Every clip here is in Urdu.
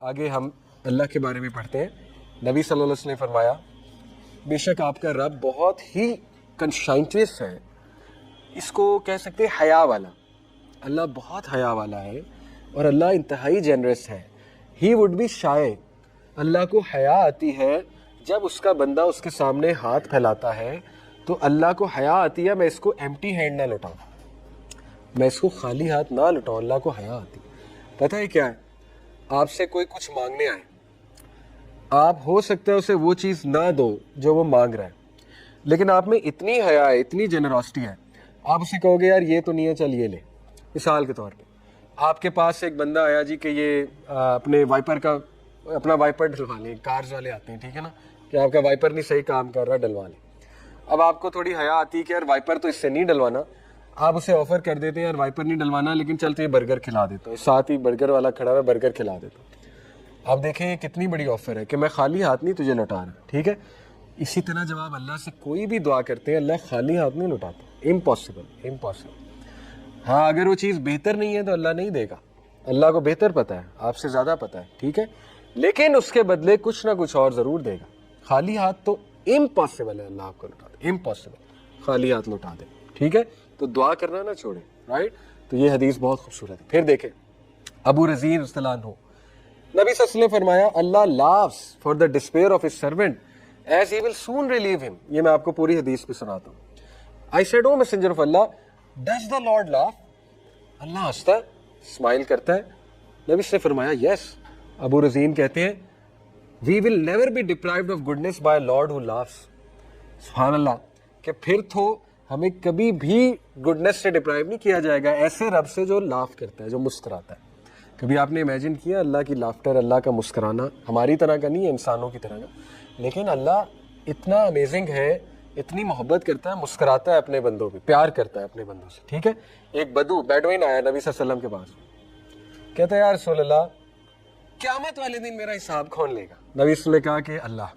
آگے ہم اللہ کے بارے میں پڑھتے ہیں. نبی صلی اللہ علیہ وسلم نے فرمایا بے شک آپ کا رب بہت ہی کنشائنٹس ہے, اس کو کہہ سکتے ہیں حیا والا. اللہ بہت حیا والا ہے اور اللہ انتہائی جنرس ہے. ہی وڈ بی شائے, اللہ کو حیا آتی ہے جب اس کا بندہ اس کے سامنے ہاتھ پھیلاتا ہے تو اللہ کو حیا آتی ہے میں اس کو ایمٹی ہینڈ نہ لٹاؤں, میں اس کو خالی ہاتھ نہ لٹاؤں. اللہ کو حیا آتی ہے. پتہ ہے کیا ہے, آپ سے کوئی کچھ مانگنے آئے, آپ ہو سکتا ہے اسے وہ چیز نہ دو جو وہ مانگ رہا ہے, لیکن آپ میں اتنی حیا ہے, اتنی جنراسٹی ہے, آپ اسے کہو گے یار یہ تو نہیں ہے, چل یہ لے. مثال کے طور پہ آپ کے پاس ایک بندہ آیا جی کہ یہ اپنے وائپر کا اپنا وائپر ڈلوا لیں, کارز والے آتے ہیں ٹھیک ہے نا, کہ آپ کا وائپر نہیں صحیح کام کر رہا, ڈلوا لیں. اب آپ کو تھوڑی حیا آتی ہے کہ یار وائپر تو اس سے نہیں ڈلوانا, آپ اسے آفر کر دیتے ہیں یار وائپر نہیں ڈلوانا لیکن چلتے یہ برگر کھلا دیتا ہوں, ساتھ ہی برگر والا کھڑا ہوا, برگر کھلا دیتا ہوں. آپ دیکھیں یہ کتنی بڑی آفر ہے کہ میں خالی ہاتھ نہیں تجھے لوٹا رہا, ٹھیک ہے. اسی طرح جب آپ اللہ سے کوئی بھی دعا کرتے ہیں اللہ خالی ہاتھ نہیں لوٹاتا, امپاسبل, امپاسبل. ہاں اگر وہ چیز بہتر نہیں ہے تو اللہ نہیں دے گا, اللہ کو بہتر پتہ ہے, آپ سے زیادہ پتہ ہے, ٹھیک ہے, لیکن اس کے بدلے کچھ نہ کچھ اور ضرور دے گا. خالی ہاتھ تو امپاسبل ہے اللہ آپ کو لوٹا دے, امپاسبل, خالی ہاتھ لوٹا دے, ٹھیک ہے. تو دعا کرنا نہ چھوڑیں, رائٹ. تو یہ حدیث بہت خوبصورت ہے. پھر دیکھیں ابو رضی رضی اللہ عنہ, نبی صلی اللہ علیہ وسلم نے فرمایا اللہ laughs for the despair of his servant as he will soon relieve him. یہ میں آپ کو پوری حدیث پہ سناتا ہوں. I said, O messenger of Allah, does the Lord laugh? اللہ ہنستا ہے, اسمائل کرتا ہے. نبی سے فرمایا yes. ابو رزین کہتے ہیں we will never be deprived of goodness by a Lord who laughs. سبحان اللہ, کہ پھر تو ہمیں کبھی بھی گڈنس سے ڈپرائیو نہیں کیا جائے گا ایسے رب سے جو لاف کرتا ہے, جو مسکراتا ہے. کبھی آپ نے امیجن کیا اللہ کی لافٹر, اللہ کا مسکرانا ہماری طرح کا نہیں ہے, انسانوں کی طرح کا, لیکن اللہ اتنا امیزنگ ہے, اتنی محبت کرتا ہے, مسکراتا ہے اپنے بندوں پہ, پیار کرتا ہے اپنے بندوں سے, ٹھیک ہے. ایک بدو بیڈوین آیا نبی صلی اللہ علیہ وسلم کے پاس, کہتا ہے یا رسول اللہ قیامت والے دن میرا حساب کون لے گا؟ نبی صلی اللہ علیہ وسلم نے کہا کہ اللہ.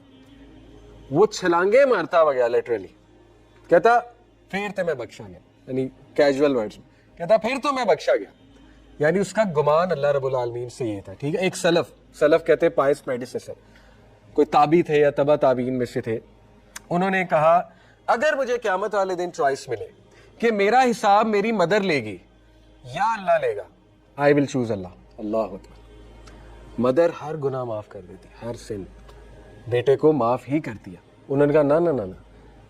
وہ چھلانگے مارتا ہوا گیا لٹرلی, کہتا پھر تو میں بخشا گیا, یعنی کیجول ورڈز میں کہتا پھر تو میں بخشا گیا, یعنی اس کا گمان اللہ رب العالمین سے یہ تھا, ٹھیک ہے. ایک سلف کہتے ہیں پائس پیڈیسیسر, کوئی تابی تھے یا تبا تابعین میں سے تھے, انہوں نے کہا اگر مجھے قیامت والے دن چوائس ملے کہ میرا حساب میری مدر لے گی یا اللہ لے گا, آئی will choose Allah. Allah Akbar. Mother ہر گناہ معاف کر دیتی, ہر سن بیٹے کو معاف ہی کرتی ہے. انہوں نے کہا نہ نہ نہ,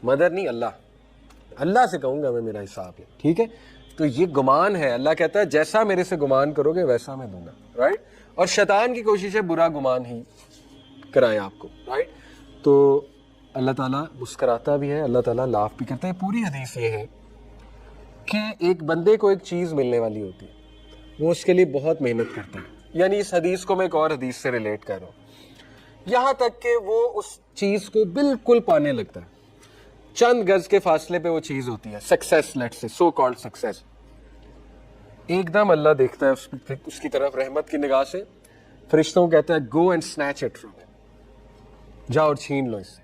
مدر نہیں, اللہ سے کہوں گا میں میرا حساب لے, ٹھیک ہے. تو یہ گمان ہے, اللہ کہتا ہے جیسا میرے سے گمان کرو گے ویسا میں دوں گا, رائٹ. اور شیطان کی کوشش ہے برا گمان ہی کرائے آپ کو, رائٹ. تو اللہ تعالیٰ مسکراتا بھی ہے, اللہ تعالیٰ لاف بھی کرتا ہے. پوری حدیث یہ ہے کہ ایک بندے کو ایک چیز ملنے والی ہوتی ہے, وہ اس کے لیے بہت محنت کرتا ہے. یعنی اس حدیث کو میں ایک اور حدیث سے ریلیٹ کر رہا ہوں, یہاں تک کہ وہ اس چیز کو بالکل پانے لگتا ہے. چند گز کے فاصلے پہ وہ چیز ہوتی ہے, سکسیس, لیٹ سے سو کالڈ سکسیس. ایک دم اللہ دیکھتا ہے اس کی طرف رحمت کی نگاہ سے, فرشتوں کو کہتا ہے go and snatch it from ہم, جاؤ اور چھین لو اس سے.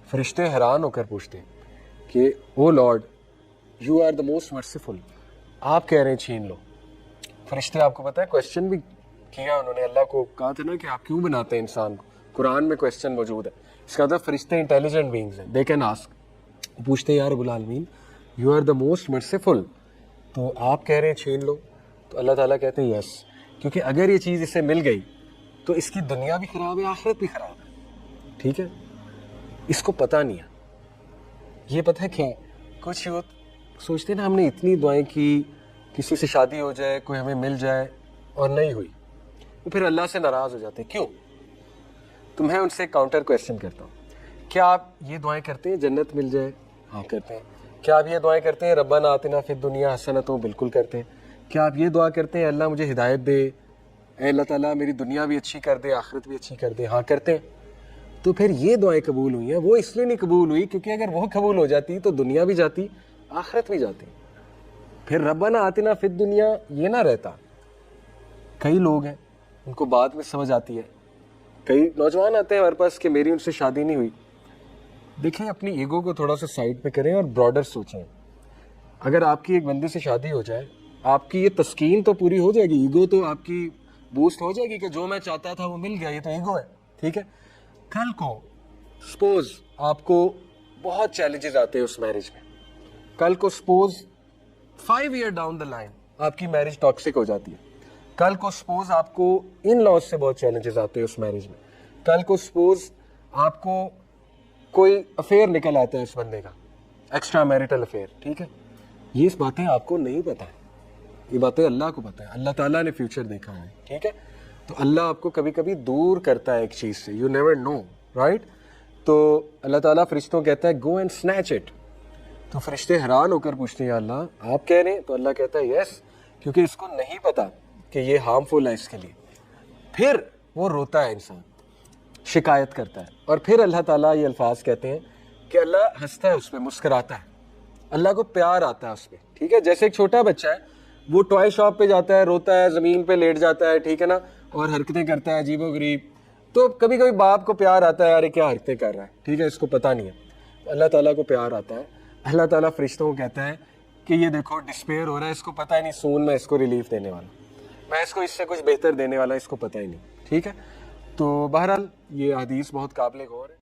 فرشتے حیران ہو کر پوچھتے ہیں کہ O lord you are the most merciful, آپ کہہ رہے ہیں چھین لو. فرشتے آپ کو پتہ ہے کوشچن بھی کیا انہوں نے, اللہ کو کہا تھا نا کہ آپ کیوں بناتے ہیں انسان کو, قرآن میں کوشچن موجود ہے. اس کا مطلب فرشتے انٹیلیجنٹ بینگز ہیں, دے کین آسک. پوچھتے ہیں یا رب العالمین you are the most merciful, تو آپ کہہ رہے ہیں چھین لو. تو اللہ تعالیٰ کہتے ہیں یس, کیونکہ اگر یہ چیز اسے مل گئی تو اس کی دنیا بھی خراب ہے, آخرت بھی خراب ہے, ٹھیک ہے. اس کو پتہ نہیں ہے. یہ پتہ ہے کیا, کچھ سوچتے ہیں نا ہم نے اتنی دعائیں کی, کسی سے شادی ہو جائے, کوئی ہمیں مل جائے اور نہیں ہوئی, وہ پھر اللہ سے ناراض ہو جاتے ہیں. کیوں؟ تو میں ان سے کاؤنٹر کویسچن کرتا ہوں, کیا آپ یہ دعائیں کرتے ہیں جنت مل جائے؟ ہاں کرتے ہیں. کیا آپ یہ دعائیں کرتے ہیں ربنا آتنا فی الدنیا حسنۃ؟ بالکل کرتے ہیں. کیا آپ یہ دعا کرتے ہیں اللہ مجھے ہدایت دے, اے اللہ تعالیٰ میری دنیا بھی اچھی کر دے, آخرت بھی اچھی کر دے؟ ہاں کرتے ہیں. تو پھر یہ دعائیں قبول ہوئی ہیں, وہ اس لیے نہیں قبول ہوئی کیونکہ اگر وہ قبول ہو جاتی تو دنیا بھی جاتی, آخرت بھی جاتی. پھر ربنا آتنا فی الدنیا یہ نہ رہتا. کئی لوگ ہیں ان کو بعد میں سمجھ آتی ہے, کئی نوجوان آتے ہیں ہمارے پاس کہ میری ان سے شادی نہیں ہوئی. دیکھیں اپنی ایگو کو تھوڑا سا سائڈ پہ کریں اور براڈر سوچیں. اگر آپ کی ایک بندے سے شادی ہو جائے, آپ کی یہ تسکین تو پوری ہو جائے گی, ایگو تو آپ کی بوسٹ ہو جائے گی کہ جو میں چاہتا تھا وہ مل گیا. یہ تو ایگو ہے. ٹھیک ہے. کل کو سپوز آپ کو بہت چیلنجز آتے ہیں اس میرج میں. کل کو suppose 5 year down the line آپ کی میرج ٹاکسک ہو جاتی ہے. کل کو سپوز آپ کو ان لاز سے بہت چیلنجز آتے ہیں اس میرج میں. کل کو سپوز آپ کو کوئی افیئر نکل آتا ہے اس بندے کا, ایکسٹرا میریٹل افیئر. ٹھیک ہے. یہ باتیں آپ کو نہیں پتہ ہے, یہ باتیں اللہ کو پتہ ہے. اللہ تعالیٰ نے فیوچر دیکھا ہے. ٹھیک ہے. تو اللہ آپ کو کبھی کبھی دور کرتا ہے ایک چیز سے. You never know, right. تو اللہ تعالیٰ فرشتوں کہتا ہے گو اینڈ سنیچ اٹ. تو فرشتے حیران ہو کر پوچھتے ہیں یا اللہ آپ کہہ رہے ہیں؟ تو اللہ کہتا ہے یس, کیونکہ اس کو نہیں پتا کہ یہ ہارمفل ہے اس کے لیے. پھر وہ روتا ہے انسان, شکایت کرتا ہے, اور پھر اللہ تعالیٰ یہ الفاظ کہتے ہیں کہ اللہ ہنستا ہے اس پہ, مسکراتا ہے. اللہ کو پیار آتا ہے اس پہ. ٹھیک ہے. جیسے ایک چھوٹا بچہ ہے, وہ ٹوائے شاپ پہ جاتا ہے, روتا ہے, زمین پہ لیٹ جاتا ہے, ٹھیک ہے نا, اور حرکتیں کرتا ہے عجیب و غریب. تو کبھی کبھی باپ کو پیار آتا ہے, ارے کیا حرکتیں کر رہا ہے, ٹھیک ہے, اس کو پتہ نہیں ہے. اللہ تعالیٰ کو پیار آتا ہے. اللہ تعالیٰ فرشتوں کو کہتا ہے کہ یہ دیکھو ڈسپیئر ہو رہا ہے, اس کو پتہ ہی نہیں سون میں اس کو ریلیف دینے والا, میں اس کو اس سے کچھ بہتر دینے والا, اس کو پتہ ہی نہیں. ٹھیک ہے. تو بہرحال یہ حدیث بہت قابل غور ہے.